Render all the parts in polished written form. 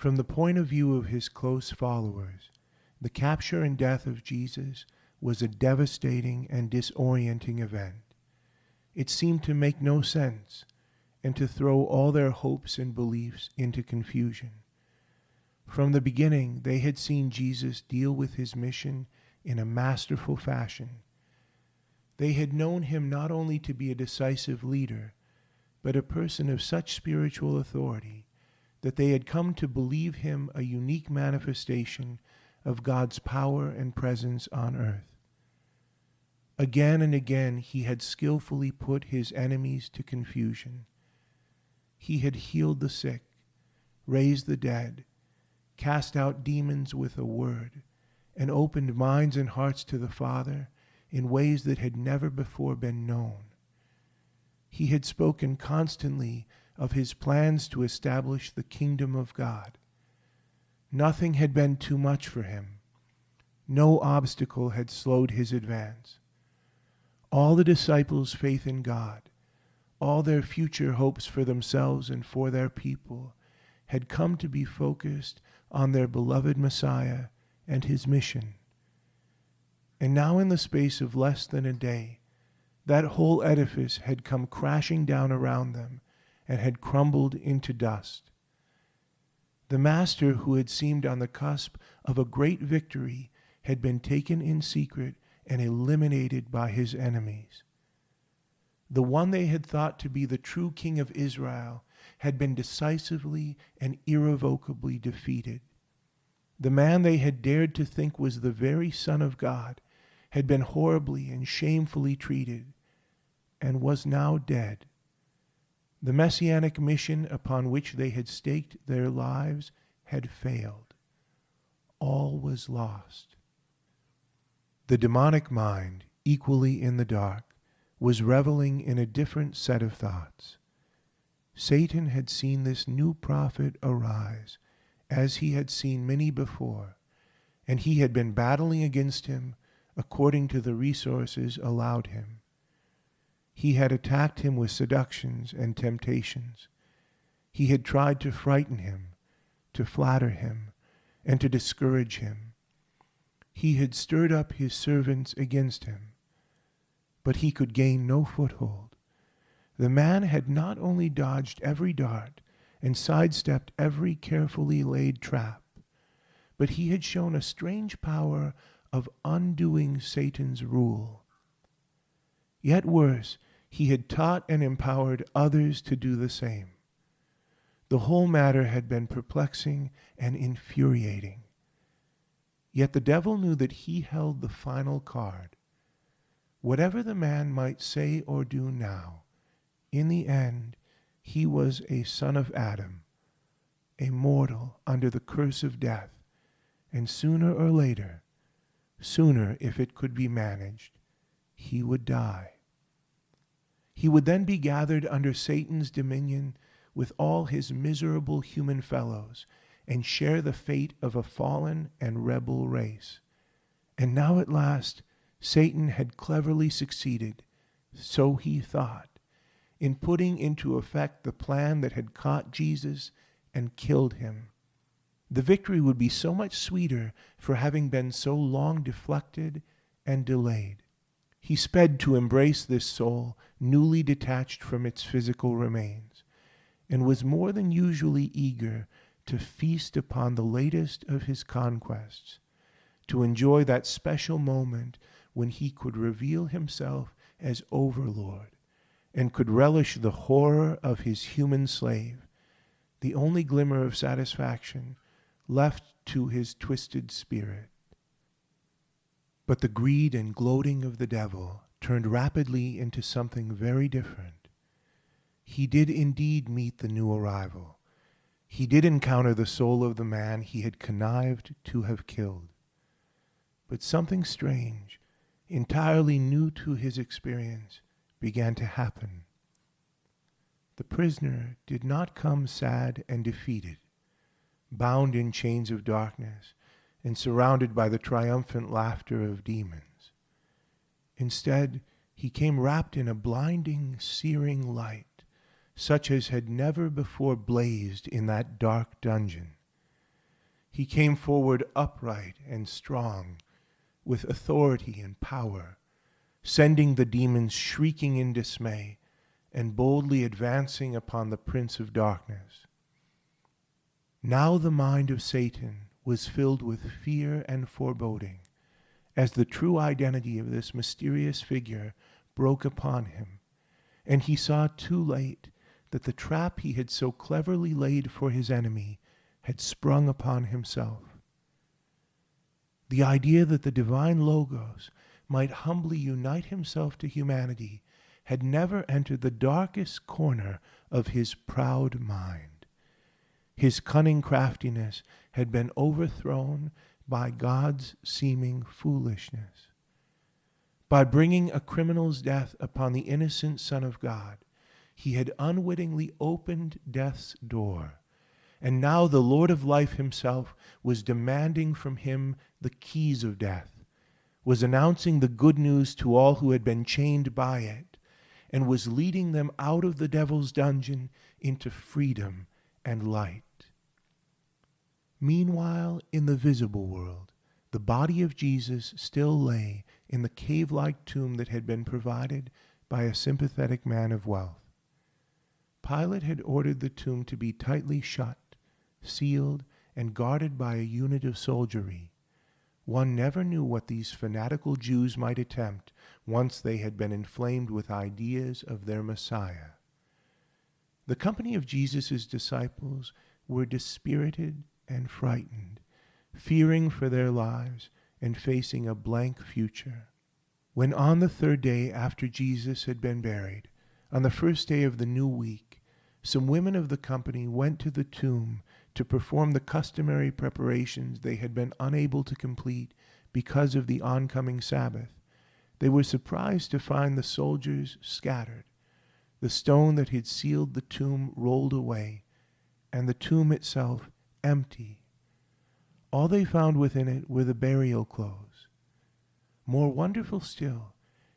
From the point of view of his close followers, the capture and death of Jesus was a devastating and disorienting event. It seemed to make no sense and to throw all their hopes and beliefs into confusion. From the beginning, they had seen Jesus deal with his mission in a masterful fashion. They had known him not only to be a decisive leader, but a person of such spiritual authority that they had come to believe him a unique manifestation of God's power and presence on earth. Again and again he had skillfully put his enemies to confusion. He had healed the sick, raised the dead, cast out demons with a word, and opened minds and hearts to the Father in ways that had never before been known. He had spoken constantly of his plans to establish the kingdom of God. Nothing had been too much for him. No obstacle had slowed his advance. All the disciples' faith in God, all their future hopes for themselves and for their people, had come to be focused on their beloved Messiah and his mission. And now in the space of less than a day, that whole edifice had come crashing down around them and had crumbled into dust. The Master, who had seemed on the cusp of a great victory, had been taken in secret and eliminated by his enemies. The one they had thought to be the true King of Israel had been decisively and irrevocably defeated. The man they had dared to think was the very Son of God had been horribly and shamefully treated and was now dead. The messianic mission upon which they had staked their lives had failed. All was lost. The demonic mind, equally in the dark, was reveling in a different set of thoughts. Satan had seen this new prophet arise, as he had seen many before, and he had been battling against him according to the resources allowed him. He had attacked him with seductions and temptations. He had tried to frighten him, to flatter him, and to discourage him. He had stirred up his servants against him, but he could gain no foothold. The man had not only dodged every dart and sidestepped every carefully laid trap, but he had shown a strange power of undoing Satan's rule. Yet worse, he had taught and empowered others to do the same. The whole matter had been perplexing and infuriating. Yet the devil knew that he held the final card. Whatever the man might say or do now, in the end, he was a son of Adam, a mortal under the curse of death, and sooner or later, sooner if it could be managed, he would die. He would then be gathered under Satan's dominion with all his miserable human fellows and share the fate of a fallen and rebel race. And now at last, Satan had cleverly succeeded, so he thought, in putting into effect the plan that had caught Jesus and killed him. The victory would be so much sweeter for having been so long deflected and delayed. He sped to embrace this soul newly detached from its physical remains, and was more than usually eager to feast upon the latest of his conquests, to enjoy that special moment when he could reveal himself as overlord and could relish the horror of his human slave, the only glimmer of satisfaction left to his twisted spirit. But the greed and gloating of the devil turned rapidly into something very different. He did indeed meet the new arrival. He did encounter the soul of the man he had connived to have killed. But something strange, entirely new to his experience, began to happen. The prisoner did not come sad and defeated, bound in chains of darkness, and surrounded by the triumphant laughter of demons. Instead, he came wrapped in a blinding, searing light, such as had never before blazed in that dark dungeon. He came forward upright and strong, with authority and power, sending the demons shrieking in dismay and boldly advancing upon the prince of darkness. Now the mind of Satan was filled with fear and foreboding, as the true identity of this mysterious figure broke upon him, and he saw too late that the trap he had so cleverly laid for his enemy had sprung upon himself. The idea that the divine Logos might humbly unite himself to humanity had never entered the darkest corner of his proud mind. His cunning craftiness had been overthrown by God's seeming foolishness. By bringing a criminal's death upon the innocent Son of God, he had unwittingly opened death's door, and now the Lord of life himself was demanding from him the keys of death, was announcing the good news to all who had been chained by it, and was leading them out of the devil's dungeon into freedom and light. Meanwhile, in the visible world, the body of Jesus still lay in the cave-like tomb that had been provided by a sympathetic man of wealth. Pilate had ordered the tomb to be tightly shut, sealed, and guarded by a unit of soldiery. One never knew what these fanatical Jews might attempt once they had been inflamed with ideas of their Messiah. The company of Jesus' disciples were dispirited and frightened, fearing for their lives and facing a blank future. When on the third day after Jesus had been buried, on the first day of the new week, some women of the company went to the tomb to perform the customary preparations they had been unable to complete because of the oncoming Sabbath, they were surprised to find the soldiers scattered, the stone that had sealed the tomb rolled away, and the tomb itself empty. All they found within it were the burial clothes. More wonderful still,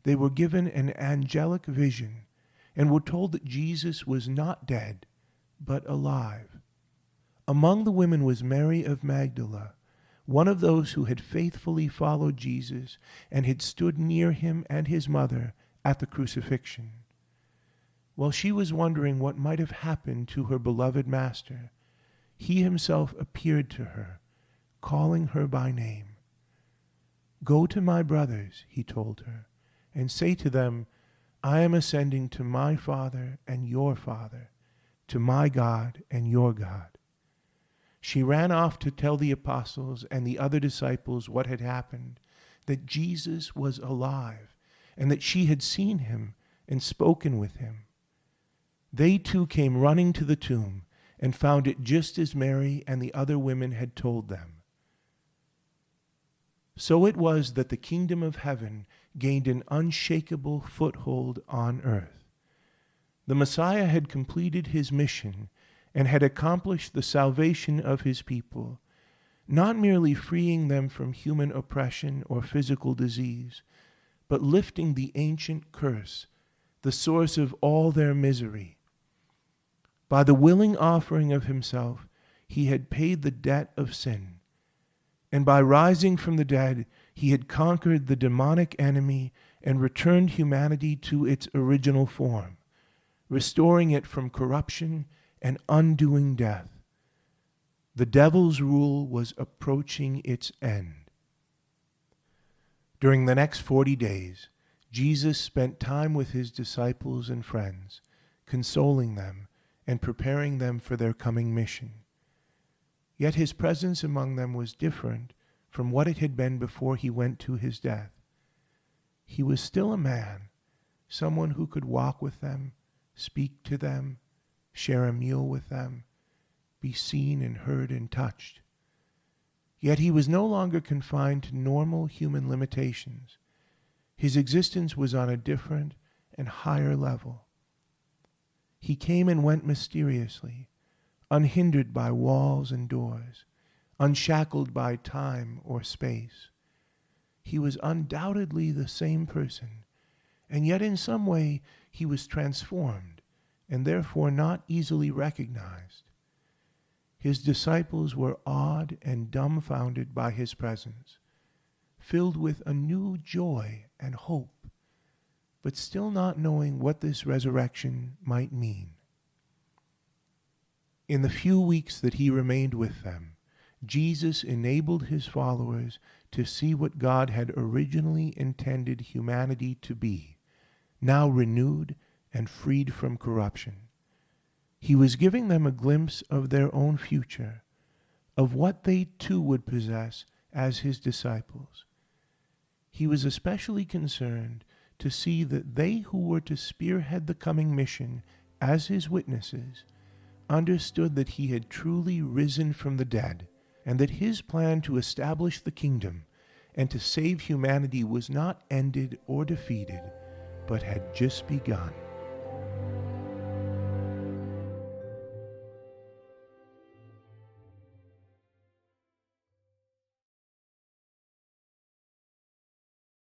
they were given an angelic vision and were told that Jesus was not dead, but alive. Among the women was Mary of Magdalene, one of those who had faithfully followed Jesus and had stood near him and his mother at the crucifixion. While she was wondering what might have happened to her beloved Master, he himself appeared to her, calling her by name. "Go to my brothers," he told her, "and say to them, I am ascending to my Father and your Father, to my God and your God." She ran off to tell the apostles and the other disciples what had happened, that Jesus was alive, and that she had seen him and spoken with him. They too came running to the tomb and found it just as Mary and the other women had told them. So it was that the kingdom of heaven gained an unshakable foothold on earth. The Messiah had completed his mission and had accomplished the salvation of his people, not merely freeing them from human oppression or physical disease, but lifting the ancient curse, the source of all their misery. By the willing offering of himself, he had paid the debt of sin, and by rising from the dead, he had conquered the demonic enemy and returned humanity to its original form, restoring it from corruption and undoing death. The devil's rule was approaching its end. During the next 40 days, Jesus spent time with his disciples and friends, consoling them and preparing them for their coming mission. Yet his presence among them was different from what it had been before he went to his death. He was still a man, someone who could walk with them, speak to them, share a meal with them, be seen and heard and touched. Yet he was no longer confined to normal human limitations. His existence was on a different and higher level. He came and went mysteriously, unhindered by walls and doors, unshackled by time or space. He was undoubtedly the same person, and yet in some way he was transformed and therefore not easily recognized. his disciples were awed and dumbfounded by his presence, filled with a new joy and hope, but still not knowing what this resurrection might mean. In the few weeks that he remained with them, Jesus enabled his followers to see what God had originally intended humanity to be, now renewed and freed from corruption. He was giving them a glimpse of their own future, of what they too would possess as his disciples. He was especially concerned to see that they who were to spearhead the coming mission as his witnesses understood that he had truly risen from the dead, and that his plan to establish the kingdom and to save humanity was not ended or defeated, but had just begun.